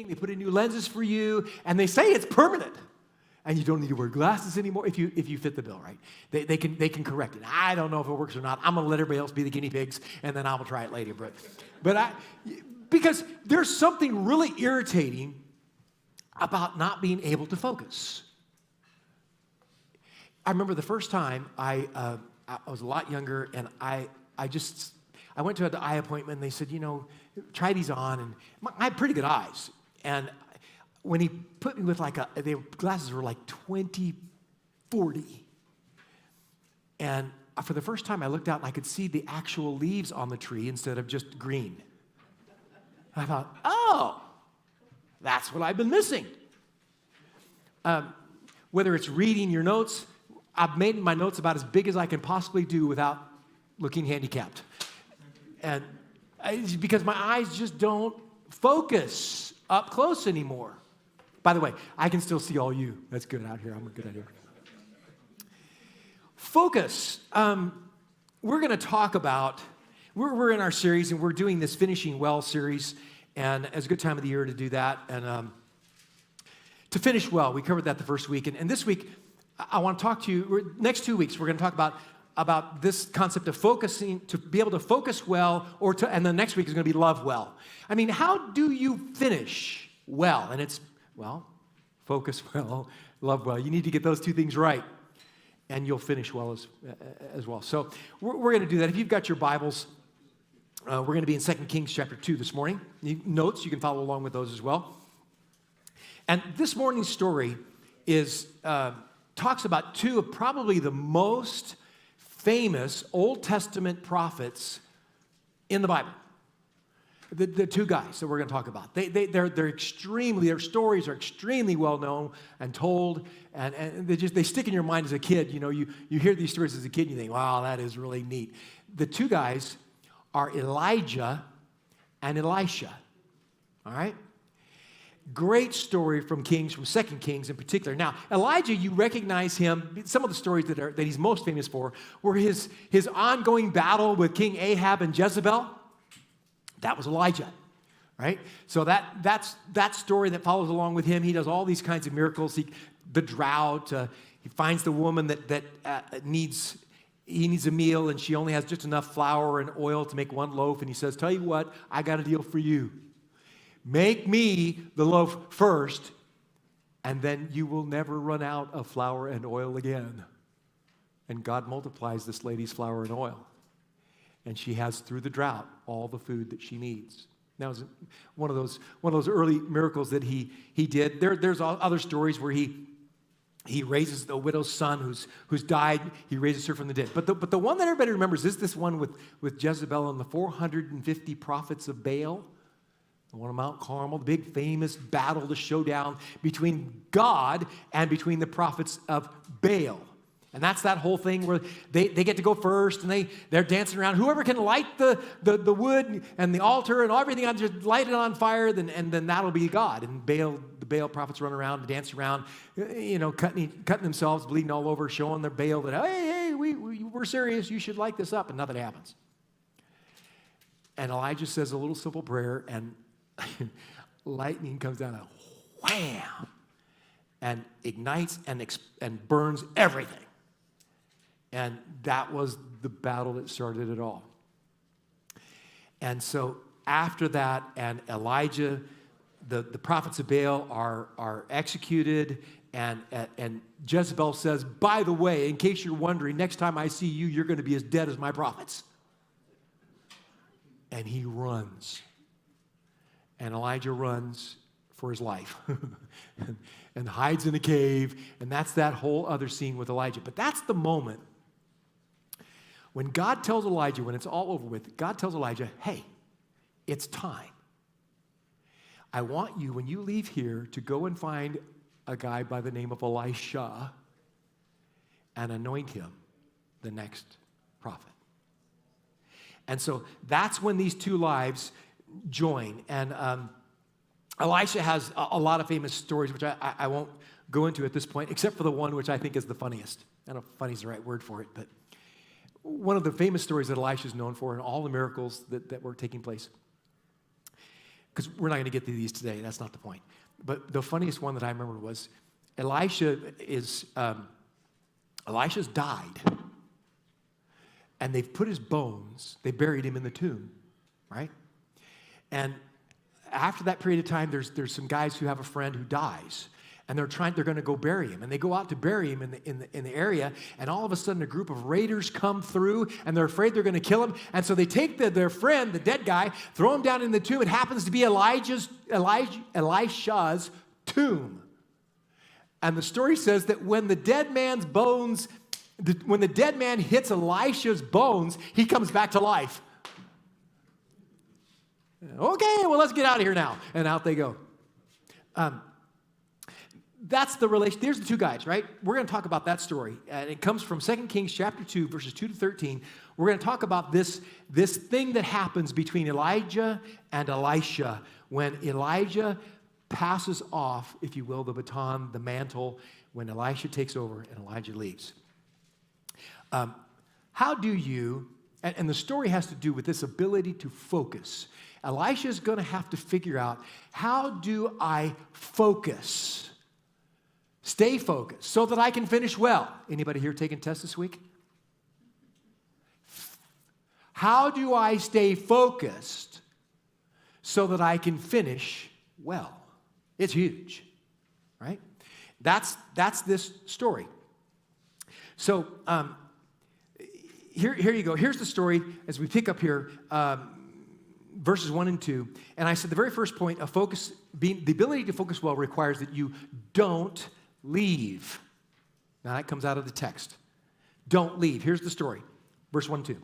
They put in new lenses for you, and they say it's permanent. And you don't need to wear glasses anymore if you fit the bill, right? They can correct it. I don't know if it works or not. I'm going to let everybody else be the guinea pigs, and then I will try it later. Because there's something really irritating about not being able to focus. I remember the first time I was a lot younger, and I went to an eye appointment, and they said, try these on, and I had pretty good eyes. And when he put me with the glasses were like 20/40. And for the first time, I looked out and I could see the actual leaves on the tree instead of just green. I thought, oh, that's what I've been missing. Whether it's reading your notes, I've made my notes about as big as I can possibly do without looking handicapped. And it's because my eyes just don't focus up close anymore. By the way, I can still see all you. That's good out here. I'm good out here. Focus. We're going to talk about, we're in our series, and we're doing this Finishing Well series, and it's a good time of the year to do that. And to finish well, we covered that the first week. And this week, I want to talk to you, next 2 weeks, we're going to talk about this concept of focusing, to be able to focus well, and the next week is going to be love well. I mean, how do you finish well? And it's, focus well, love well. You need to get those two things right, and you'll finish well as well. So we're going to do that. If you've got your Bibles, we're going to be in 2 Kings chapter 2 this morning. Notes, you can follow along with those as well. And this morning's story talks about two of probably the most famous Old Testament prophets in the Bible. The two guys that we're going to talk about. Their stories are extremely well known and told, and they stick in your mind as a kid. You hear these stories as a kid, and you think, wow, that is really neat. The two guys are Elijah and Elisha. All right? Great story from 2 Kings in particular. Now, Elijah, you recognize him. Some of the stories that he's most famous for were his ongoing battle with King Ahab and Jezebel. That was Elijah, right? So that's that story that follows along with him. He does all these kinds of miracles. The drought. He finds the woman that needs a meal, and she only has just enough flour and oil to make one loaf. And he says, "Tell you what, I got a deal for you. Make me the loaf first, and then you will never run out of flour and oil again." And God multiplies this lady's flour and oil. And she has, through the drought, all the food that she needs. That was one of those early miracles that he did. There's other stories where he raises the widow's son who's died. He raises her from the dead. But the one that everybody remembers is this one with Jezebel and the 450 prophets of Baal. The one on Mount Carmel, the big famous battle, the showdown between God and between the prophets of Baal. And that's that whole thing where they get to go first, and they're dancing around. Whoever can light the wood and the altar and everything, just light it on fire, and then that'll be God. And the Baal prophets run around and dance around, cutting themselves, bleeding all over, showing their Baal that, hey, we're serious. You should light this up, and nothing happens. And Elijah says a little simple prayer, and lightning comes down and wham, and ignites and burns everything. And that was the battle that started it all. And so after that, and Elijah, the prophets of Baal are executed, and Jezebel says, by the way, in case you're wondering, next time I see you, you're going to be as dead as my prophets. And he runs. And Elijah runs for his life and hides in a cave. And that's that whole other scene with Elijah. But that's the moment when God tells Elijah, when it's all over with, God tells Elijah, hey, it's time. I want you, when you leave here, to go and find a guy by the name of Elisha and anoint him the next prophet. And so that's when these two lives join. And Elisha has a lot of famous stories, which I won't go into at this point, except for the one which I think is the funniest. I don't know if funny is the right word for it, but one of the famous stories that Elisha is known for, and all the miracles that were taking place. because we're not going to get to these today. That's not the point. But the funniest one that I remember was Elisha's died. And they've put his bones, they buried him in the tomb, right? And after that period of time, there's some guys who have a friend who dies. And they're going to go bury him. And they go out to bury him in the area. And all of a sudden, a group of raiders come through, and they're afraid they're going to kill him. And so they take their friend, the dead guy, throw him down in the tomb. It happens to be Elisha's tomb. And the story says that when the dead man hits Elisha's bones, he comes back to life. Okay, well, let's get out of here now. And out they go. That's the relation. There's the two guys, right? We're going to talk about that story. And it comes from 2 Kings chapter 2, verses 2 to 13. We're going to talk about this thing that happens between Elijah and Elisha when Elijah passes off, if you will, the baton, the mantle, when Elisha takes over and Elijah leaves. How do you, and the story has to do with this ability to focus. Elisha is going to have to figure out, how do I focus? Stay focused so that I can finish well. Anybody here taking tests this week? How do I stay focused so that I can finish well? It's huge, right? That's this story. So here you go. Here's the story as we pick up here, verses 1 and 2. And I said the very first point of focus, the ability to focus well requires that you don't leave. Now that comes out of the text. Don't leave. Here's the story. Verse 1 and 2.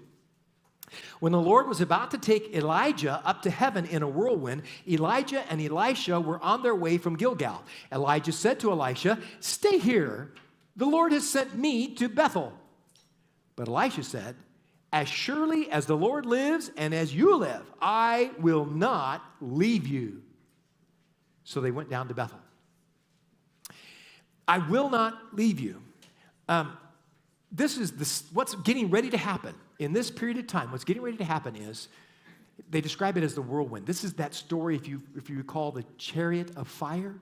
When the Lord was about to take Elijah up to heaven in a whirlwind, Elijah and Elisha were on their way from Gilgal. Elijah said to Elisha, "Stay here. The Lord has sent me to Bethel." But Elisha said, "As surely as the Lord lives and as you live, I will not leave you." So they went down to Bethel. I will not leave you. What's getting ready to happen in this period of time. What's getting ready to happen is, they describe it as the whirlwind. This is that story, if you recall, the chariot of fire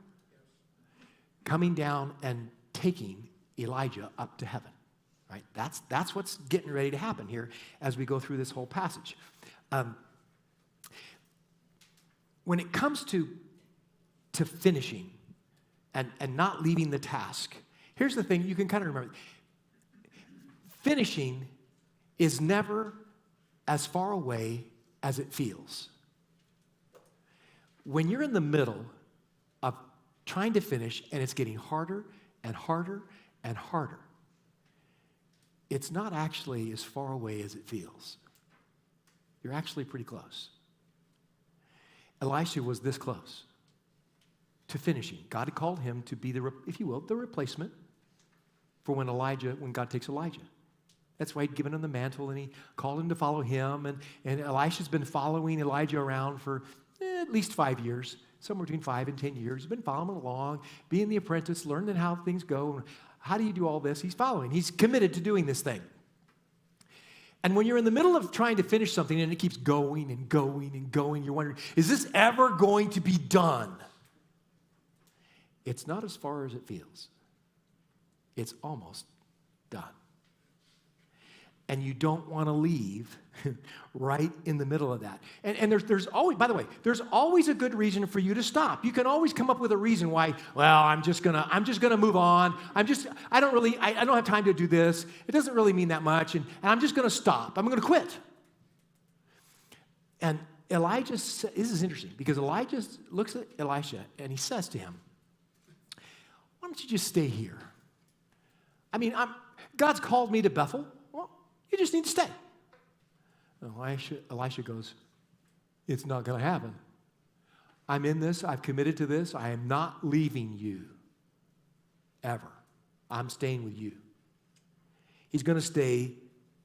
coming down and taking Elijah up to heaven. Right? That's what's getting ready to happen here as we go through this whole passage. When it comes to finishing and not leaving the task, here's the thing you can kind of remember. Finishing is never as far away as it feels. When you're in the middle of trying to finish and it's getting harder and harder and harder, it's not actually as far away as it feels. You're actually pretty close. Elisha was this close to finishing. God had called him to be if you will, the replacement for when God takes Elijah. That's why he'd given him the mantle and he called him to follow him. And Elisha's been following Elijah around for at least 5 years, somewhere between 5 and 10 years. He's been following him along, being the apprentice, learning how things go. How do you do all this? He's following. He's committed to doing this thing. And when you're in the middle of trying to finish something and it keeps going and going and going, you're wondering, is this ever going to be done? It's not as far as it feels. It's almost done. And you don't want to leave right in the middle of that. And there's always, by the way, there's always a good reason for you to stop. You can always come up with a reason why, well, I'm just gonna move on. I don't have time to do this. It doesn't really mean that much, and I'm just gonna stop. I'm gonna quit. And Elijah, this is interesting, because Elijah looks at Elisha and he says to him, "Why don't you just stay here? I mean, God's called me to Bethel. Well, you just need to stay." Elisha goes, "It's not going to happen. I'm in this. I've committed to this. I am not leaving you ever. I'm staying with you." He's going to stay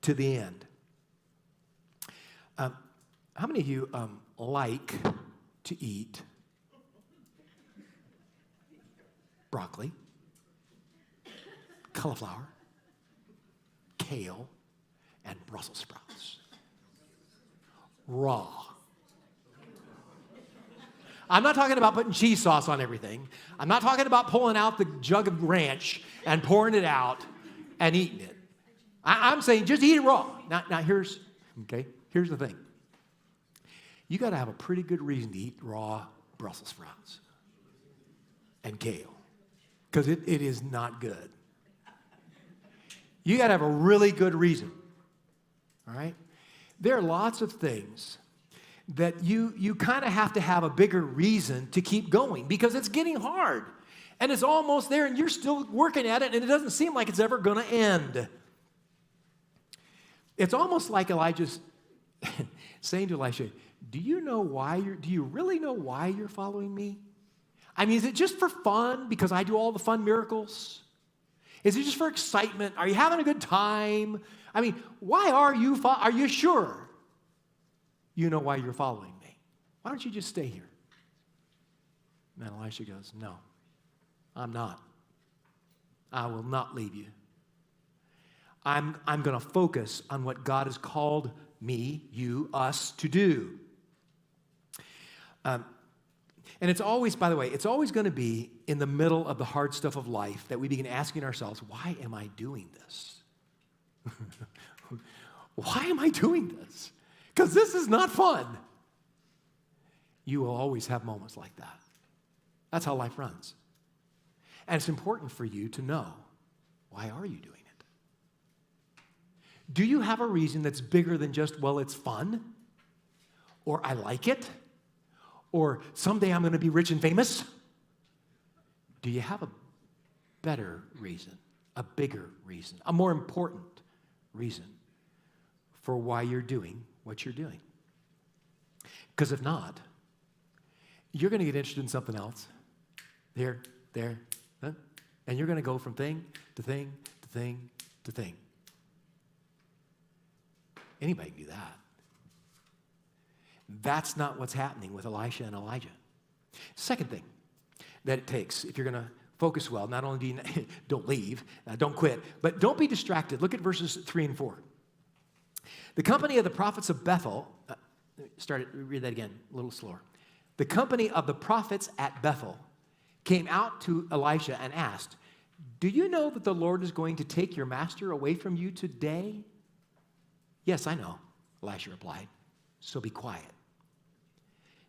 to the end. How many of you like to eat broccoli, cauliflower, kale, and Brussels sprouts? Raw. I'm not talking about putting cheese sauce on everything. I'm not talking about pulling out the jug of ranch and pouring it out and eating it. I'm saying just eat it raw. Now here's the thing. You got to have a pretty good reason to eat raw Brussels sprouts and kale, because it is not good. You got to have a really good reason, all right? There are lots of things that you kind of have to have a bigger reason to keep going, because it's getting hard, and it's almost there, and you're still working at it, and it doesn't seem like it's ever going to end. It's almost like Elijah's saying to Elisha, do you really know why you're following me? I mean, is it just for fun because I do all the fun miracles? Is it just for excitement? Are you having a good time? I mean, why are you sure you know why you're following me? Why don't you just stay here? And Elisha goes, no, I'm not. I will not leave you. I'm going to focus on what God has called me, you, us to do. And it's always, by the way, it's always going to be in the middle of the hard stuff of life that we begin asking ourselves, why am I doing this? Why am I doing this? Because this is not fun. You will always have moments like that. That's how life runs. And it's important for you to know, why are you doing it? Do you have a reason that's bigger than just, well, it's fun, or I like it, or someday I'm going to be rich and famous? Do you have a better reason, a bigger reason, a more important reason for why you're doing what you're doing? Because if not, you're going to get interested in something else, there, and you're going to go from thing to thing to thing to thing. Anybody can do that. That's not what's happening with Elisha and Elijah. Second thing that it takes, if you're going to focus well, not only do you don't leave, don't quit, but don't be distracted. Look at verses 3 and 4. The company of the prophets of Bethel, read that again, a little slower. The company of the prophets at Bethel came out to Elisha and asked, do you know that the Lord is going to take your master away from you today? Yes, I know, Elisha replied, so be quiet.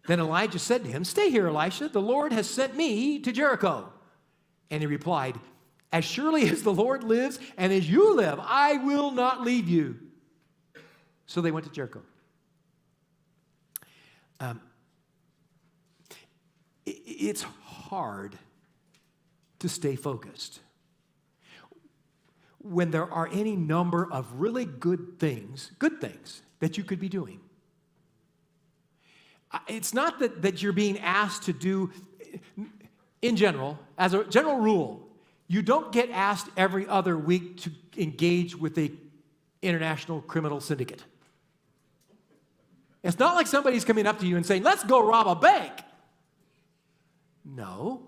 Then Elijah said to him, stay here, Elisha, the Lord has sent me to Jericho. And he replied, as surely as the Lord lives and as you live, I will not leave you. So they went to Jericho. It's hard to stay focused when there are any number of really good things that you could be doing. It's not that you're being asked to do, in general, as a general rule, you don't get asked every other week to engage with the international criminal syndicate. It's not like somebody's coming up to you and saying, let's go rob a bank. No.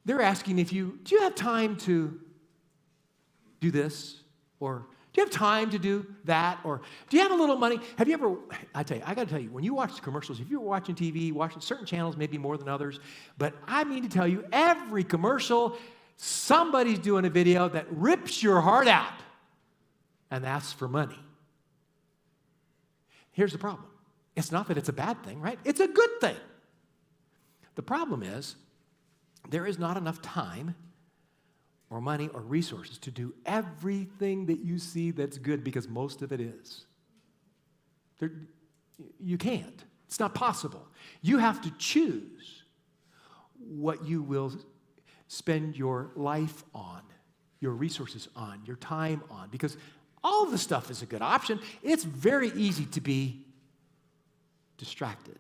They're asking do you have time to do this? Or do you have time to do that? Or do you have a little money? Have you ever, I got to tell you, when you watch the commercials, if you're watching TV, watching certain channels, maybe more than others, but I mean to tell you, every commercial, somebody's doing a video that rips your heart out and asks for money. Here's the problem. It's not that it's a bad thing, right? It's a good thing. The problem is there is not enough time or money or resources to do everything that you see that's good, because most of it is. You can't. It's not possible. You have to choose what you will spend your life on, your resources on, your time on, because all of the stuff is a good option. It's very easy to be distracted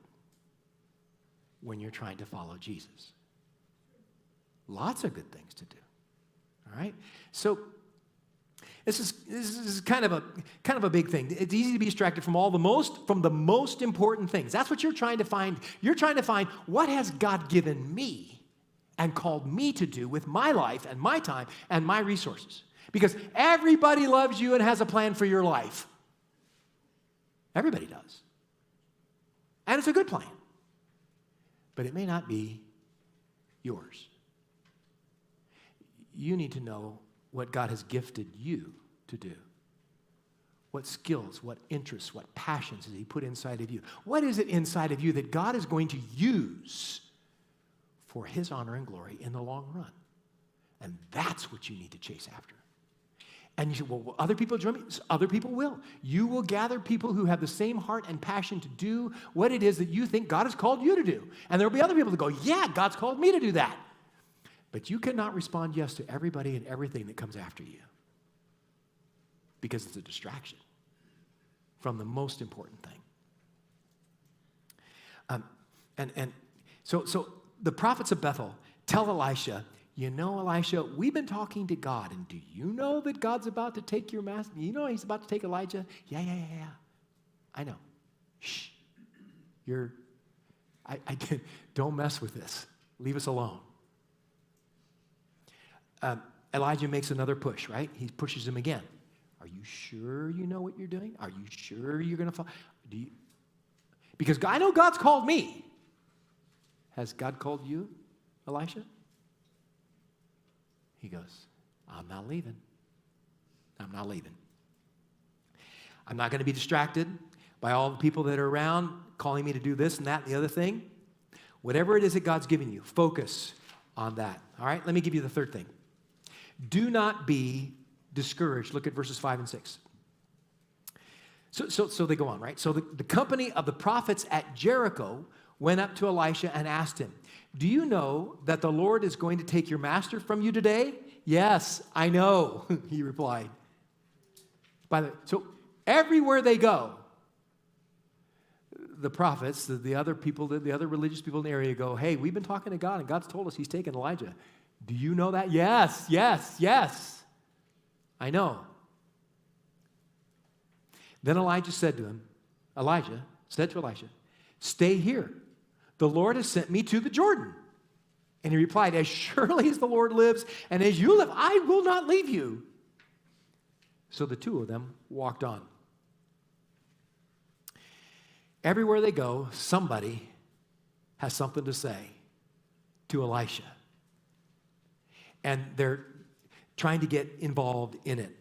when you're trying to follow Jesus. Lots of good things to do. All right? So this is kind of a big thing. It's easy to be distracted from the most important things. That's what you're trying to find. You're trying to find, what has God given me and called me to do with my life and my time and my resources? Because everybody loves you and has a plan for your life. Everybody does. And it's a good plan. but it may not be yours. You need to know what God has gifted you to do. What skills, what interests, what passions has he put inside of you? What is it inside of you that God is going to use for his honor and glory in the long run? And that's what you need to chase after. And you say, well, will other people join me? Other people will. You will gather people who have the same heart and passion to do what it is that you think God has called you to do. And there will be other people that go, yeah, God's called me to do that. But you cannot respond yes to everybody and everything that comes after you, because it's a distraction from the most important thing. So the prophets of Bethel tell Elisha, you know, Elisha, we've been talking to God, and do you know that God's about to take your master? You know he's about to take Elijah? Yeah. I know. Shh. Don't mess with this. Leave us alone. Elijah makes another push, right? He pushes him again. Are you sure you know what you're doing? Are you sure you're going to follow? Because I know God's called me. Has God called you, Elisha? He goes, I'm not leaving. I'm not leaving. I'm not going to be distracted by all the people that are around calling me to do this and that and the other thing. Whatever it is that God's giving you, focus on that. All right, let me give you the third thing. Do not be discouraged. Look at verses 5 and 6. So they go on, right? So the company of the prophets at Jericho went up to Elisha and asked him, do you know that the Lord is going to take your master from you today? Yes, I know, he replied. So everywhere they go, the prophets, the other people, the other religious people in the area go, hey, we've been talking to God, and God's told us he's taken Elijah. Do you know that? Yes. I know. Then Elijah said to Elisha, stay here. The Lord has sent me to the Jordan. And he replied, as surely as the Lord lives and as you live, I will not leave you. So the two of them walked on. Everywhere they go, somebody has something to say to Elisha. And they're trying to get involved in it.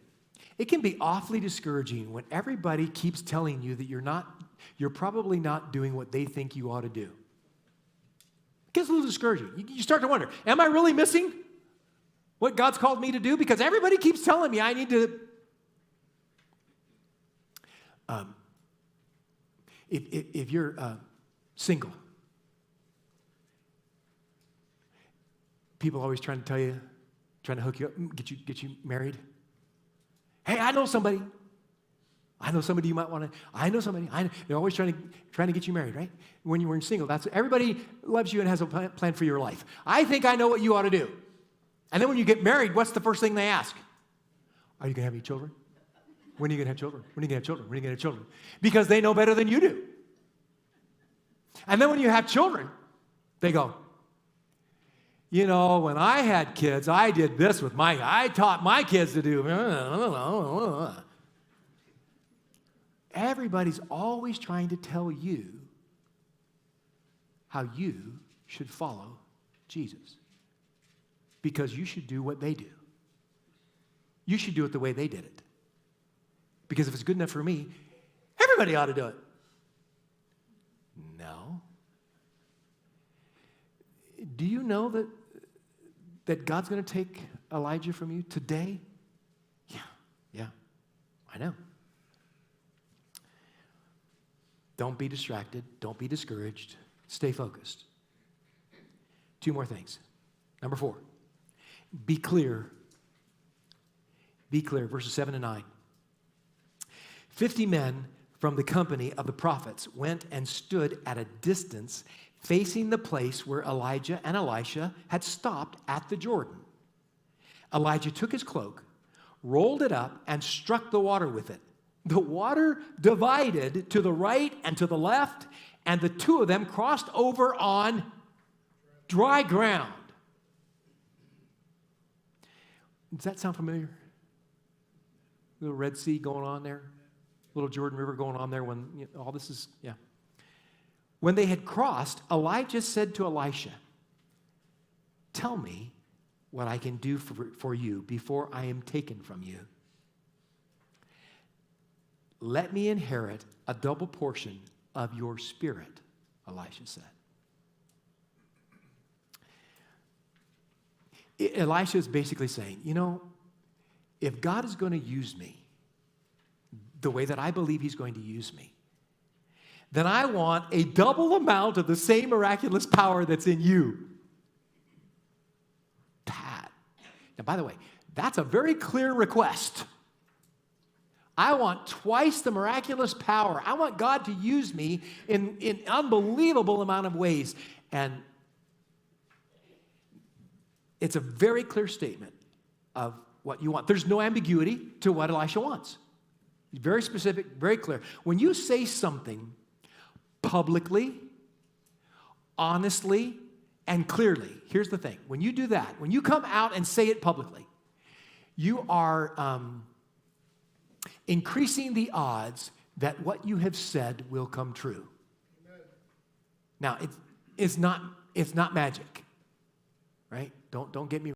It can be awfully discouraging when everybody keeps telling you that you're probably not doing what they think you ought to do. It gets a little discouraging. You start to wonder, am I really missing what God's called me to do? Because everybody keeps telling me I need to. If you're single, people are always trying to hook you up, get you married. Hey, I know somebody you might want to. I know somebody. They're always trying to get you married, right? When you were single, everybody loves you and has a plan for your life. I think I know what you ought to do. And then when you get married, what's the first thing they ask? Are you going to have any children? When are you going to have children? When are you going to have children? When are you going to have children? Because they know better than you do. And then when you have children, they go, you know, when I had kids, I did this I taught my kids to do. Everybody's always trying to tell you how you should follow Jesus. Because you should do what they do. You should do it the way they did it. Because if it's good enough for me, everybody ought to do it. No. Do you know that God's going to take Elijah from you today? Yeah, I know. Don't be distracted. Don't be discouraged. Stay focused. 2 more things. Number 4, be clear. Be clear, verses 7 and 9. 50 men from the company of the prophets went and stood at a distance facing the place where Elijah and Elisha had stopped at the Jordan. Elijah took his cloak, rolled it up, and struck the water with it. The water divided to the right and to the left, and the two of them crossed over on dry ground. Does that sound familiar? Little Red Sea going on there? Little Jordan River going on there when all this is, yeah. When they had crossed, Elijah said to Elisha, "Tell me what I can do for you before I am taken from you." "Let me inherit a double portion of your spirit," Elisha said. Elisha is basically saying, if God is going to use me the way that I believe he's going to use me, then I want a double amount of the same miraculous power that's in you. Pat. Now, by the way, that's a very clear request. I want twice the miraculous power. I want God to use me in unbelievable amount of ways. And it's a very clear statement of what you want. There's no ambiguity to what Elisha wants. Very specific, very clear. When you say something publicly, honestly, and clearly, here's the thing. When you do that, when you come out and say it publicly, you are increasing the odds that what you have said will come true. Amen. Now, it's not magic, right? Don't get me